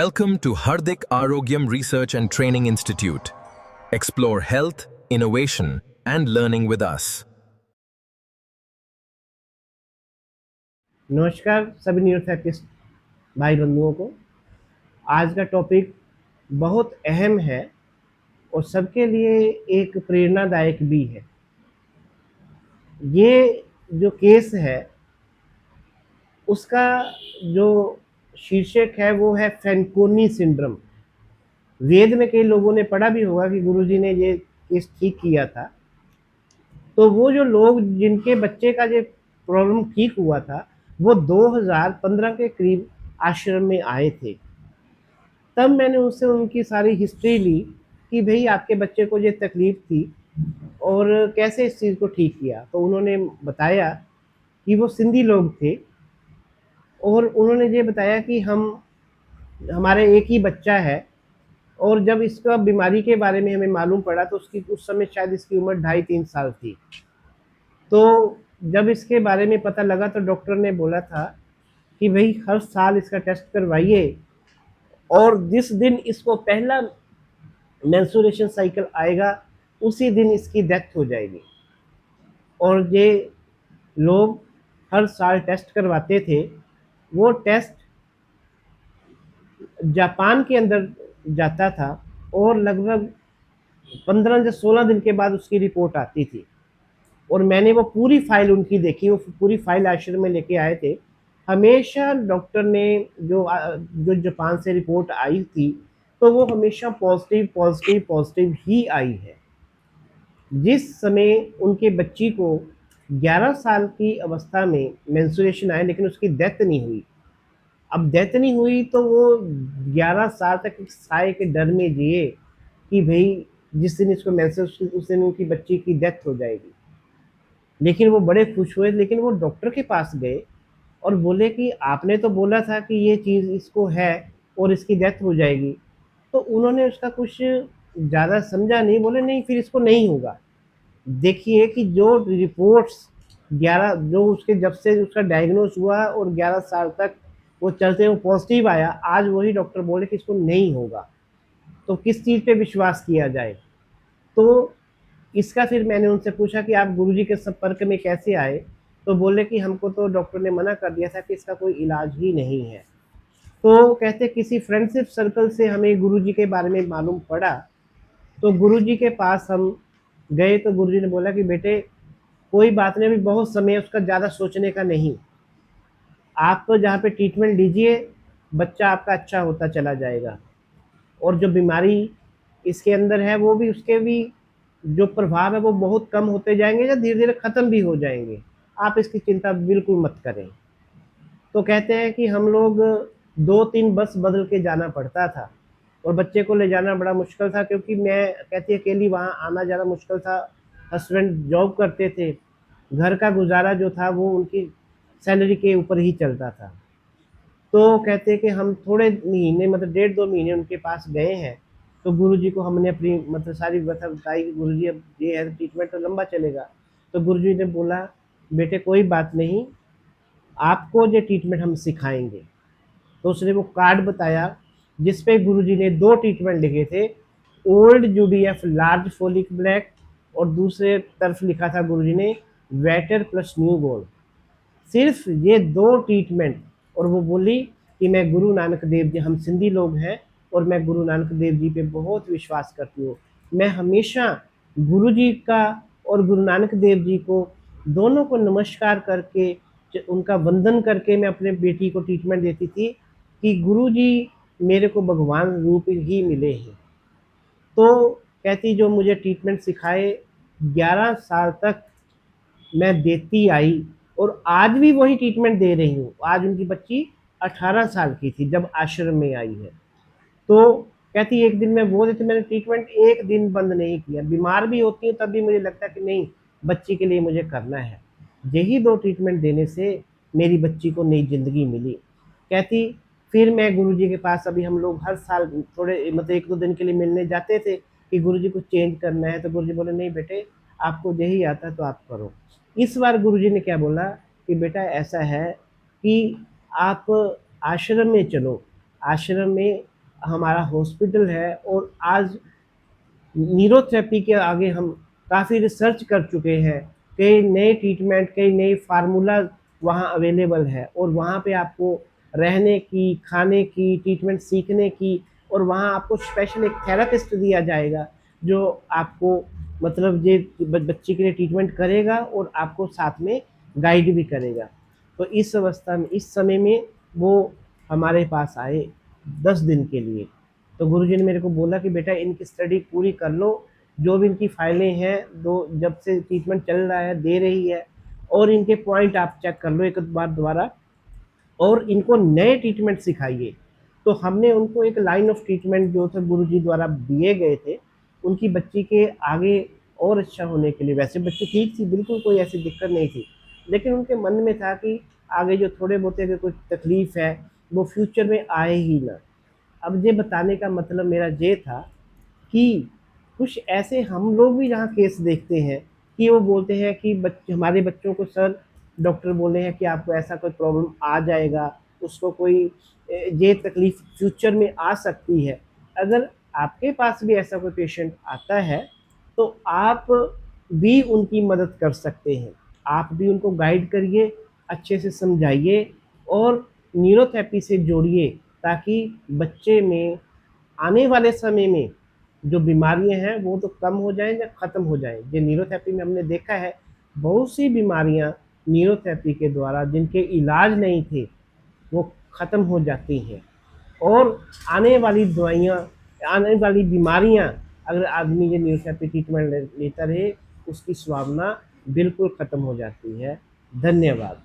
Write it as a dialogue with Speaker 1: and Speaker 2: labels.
Speaker 1: Welcome to Hardik Arogyam Research and Training Institute. Explore health, innovation, and learning with us.
Speaker 2: नमस्कार सभी neurotherapist भाई बंधुओं को। आज का टॉपिक बहुत अहम है और सबके लिए एक प्रेरणादायक भी है। ये जो केस है उसका जो शीर्षक है वो है फैनकोनी सिंड्रोम। वेद में कई लोगों ने पढ़ा भी होगा कि गुरुजी ने ये केस ठीक किया था। तो वो जो लोग जिनके बच्चे का ये प्रॉब्लम ठीक हुआ था वो 2015 के करीब आश्रम में आए थे। तब मैंने उससे उनकी सारी हिस्ट्री ली कि भाई आपके बच्चे को ये तकलीफ थी और कैसे इस चीज़ को ठीक किया। तो उन्होंने बताया कि वो सिंधी लोग थे और उन्होंने ये बताया कि हमारे एक ही बच्चा है और जब इसका बीमारी के बारे में हमें मालूम पड़ा तो उसकी उस समय शायद इसकी उम्र 2.5-3 साल थी। तो जब इसके बारे में पता लगा तो डॉक्टर ने बोला था कि भाई हर साल इसका टेस्ट करवाइए और जिस दिन इसको पहला मेंस्ट्रुएशन साइकिल आएगा उसी दिन इसकी डेथ हो जाएगी। और ये लोग हर साल टेस्ट करवाते थे। वो टेस्ट जापान के अंदर जाता था और लगभग 15 या 16 दिन के बाद उसकी रिपोर्ट आती थी। और मैंने वो पूरी फाइल उनकी देखी, वो पूरी फाइल आश्रम में लेके आए थे। हमेशा डॉक्टर ने जो जापान से रिपोर्ट आई थी तो वो हमेशा पॉजिटिव पॉजिटिव पॉजिटिव ही आई है। जिस समय उनके बच्ची को 11 साल की अवस्था में मेंस्ट्रुएशन आया लेकिन उसकी डेथ नहीं हुई। अब डेथ नहीं हुई तो वो 11 साल तक एक साए के डर में जिए कि भाई जिस दिन इसको मेंस्ट्रुएशन उस दिन उनकी बच्ची की डेथ हो जाएगी। लेकिन वो बड़े खुश हुए, लेकिन वो डॉक्टर के पास गए और बोले कि आपने तो बोला था कि ये चीज़ इसको है और इसकी डेथ हो जाएगी। तो उन्होंने उसका कुछ ज़्यादा समझा नहीं, बोले नहीं फिर इसको नहीं होगा। देखिए कि जो रिपोर्ट्स 11 जो उसके जब से उसका डायग्नोस हुआ और 11 साल तक वो चलते वो पॉजिटिव आया, आज वही डॉक्टर बोले कि इसको नहीं होगा। तो किस चीज़ पे विश्वास किया जाए? तो इसका फिर मैंने उनसे पूछा कि आप गुरुजी के संपर्क में कैसे आए? तो बोले कि हमको तो डॉक्टर ने मना कर दिया था कि इसका कोई इलाज ही नहीं है। तो कहते किसी फ्रेंडशिप सर्कल से हमें गुरुजी के बारे में मालूम पड़ा। तो गुरुजी के पास हम गए तो गुरुजी ने बोला कि बेटे कोई बात नहीं, अभी बहुत समय है, उसका ज़्यादा सोचने का नहीं। आप तो जहाँ पे ट्रीटमेंट लीजिए, बच्चा आपका अच्छा होता चला जाएगा और जो बीमारी इसके अंदर है वो भी उसके भी जो प्रभाव है वो बहुत कम होते जाएँगे या धीरे-धीरे ख़त्म भी हो जाएँगे। आप इसकी चिंता बिल्कुल मत करें। तो कहते हैं कि हम लोग 2-3 बस बदल के जाना पड़ता था और बच्चे को ले जाना बड़ा मुश्किल था क्योंकि मैं कहती है अकेली वहाँ आना-जाना मुश्किल था। हस्बैंड जॉब करते थे। घर का गुज़ारा जो था वो उनकी सैलरी के ऊपर ही चलता था। तो कहते हैं कि हम थोड़े महीने मतलब 1.5-2 महीने उनके पास गए हैं। तो गुरुजी को हमने अपनी मतलब सारी व्यथा बताई कि गुरुजी अब ये है ट्रीटमेंट तो लंबा चलेगा। तो गुरुजी ने बोला बेटे कोई बात नहीं, आपको ये ट्रीटमेंट हम सिखाएँगे। तो उसने वो कार्ड बताया जिस पे गुरुजी ने 2 ट्रीटमेंट लिखे थे, old UDF large folic black और दूसरे तरफ लिखा था गुरुजी ने वेटर प्लस न्यू गोल्ड। सिर्फ ये 2 ट्रीटमेंट। और वो बोली कि मैं गुरु नानक देव जी, हम सिंधी लोग हैं और मैं गुरु नानक देव जी पे बहुत विश्वास करती हूँ। मैं हमेशा गुरु जी का और गुरु नानक देव जी को दोनों को नमस्कार करके उनका वंदन करके मैं अपने बेटी को ट्रीटमेंट देती थी कि गुरु जी मेरे को भगवान रूप ही मिले हैं। तो कहती जो मुझे ट्रीटमेंट सिखाए 11 साल तक मैं देती आई और आज भी वही ट्रीटमेंट दे रही हूँ। आज उनकी बच्ची 18 साल की थी जब आश्रम में आई है। तो कहती एक दिन मैं बोल देती, मैंने ट्रीटमेंट एक दिन बंद नहीं किया। बीमार भी होती हूँ तब भी मुझे लगता है कि नहीं, बच्ची के लिए मुझे करना है। यही 2 ट्रीटमेंट देने से मेरी बच्ची को नई ज़िंदगी मिली। कहती फिर मैं गुरुजी के पास, अभी हम लोग हर साल थोड़े मतलब 1-2 दिन के लिए मिलने जाते थे कि गुरुजी कुछ चेंज करना है। तो गुरुजी बोले नहीं बेटे, आपको यही आता है तो आप करो। इस बार गुरुजी ने क्या बोला कि बेटा ऐसा है कि आप आश्रम में चलो। आश्रम में हमारा हॉस्पिटल है और आज न्यूरोथेरेपी के आगे हम काफ़ी रिसर्च कर चुके हैं। कई नए ट्रीटमेंट, कई नए फार्मूला वहाँ अवेलेबल है और वहाँ पे आपको रहने की, खाने की, ट्रीटमेंट सीखने की, और वहाँ आपको स्पेशल एक थेरेपिस्ट दिया जाएगा जो आपको मतलब ये बच्चे के लिए ट्रीटमेंट करेगा और आपको साथ में गाइड भी करेगा। तो इस अवस्था में, इस समय में वो हमारे पास आए 10 दिन के लिए। तो गुरुजी ने मेरे को बोला कि बेटा इनकी स्टडी पूरी कर लो, जो भी इनकी फाइलें हैं, दो जब से ट्रीटमेंट चल रहा है, दे रही है, और इनके पॉइंट आप चेक कर लो एक बार दोबारा, और इनको नए ट्रीटमेंट सिखाइए। तो हमने उनको एक लाइन ऑफ ट्रीटमेंट जो थे गुरुजी द्वारा दिए गए थे, उनकी बच्ची के आगे और अच्छा होने के लिए, वैसे बच्ची ठीक थी, बिल्कुल कोई ऐसी दिक्कत नहीं थी, लेकिन उनके मन में था कि आगे जो थोड़े बहुत अगर कोई तकलीफ़ है, वो फ्यूचर में आए ही ना। अब ये बताने का मतलब मेरा ये था कि कुछ ऐसे हम लोग भी यहाँ केस देखते हैं कि वो बोलते हैं कि हमारे बच्चों को सर डॉक्टर बोले हैं कि आपको ऐसा कोई प्रॉब्लम आ जाएगा, उसको कोई ये तकलीफ फ्यूचर में आ सकती है। अगर आपके पास भी ऐसा कोई पेशेंट आता है तो आप भी उनकी मदद कर सकते हैं, आप भी उनको गाइड करिए, अच्छे से समझाइए और न्यूरोथेरेपी से जोड़िए, ताकि बच्चे में आने वाले समय में जो बीमारियां हैं वो तो कम हो जाएं या ख़त्म हो जाएं। ये न्यूरोथेरेपी में हमने देखा है, बहुत सी बीमारियां न्यूरोथेरेपी के द्वारा जिनके इलाज नहीं थे वो ख़त्म हो जाती हैं, और आने वाली दवाइयाँ, आने वाली बीमारियाँ, अगर आदमी ये न्यूरोथेरेपी ट्रीटमेंट लेता रहे, उसकी संभावना बिल्कुल ख़त्म हो जाती है। धन्यवाद।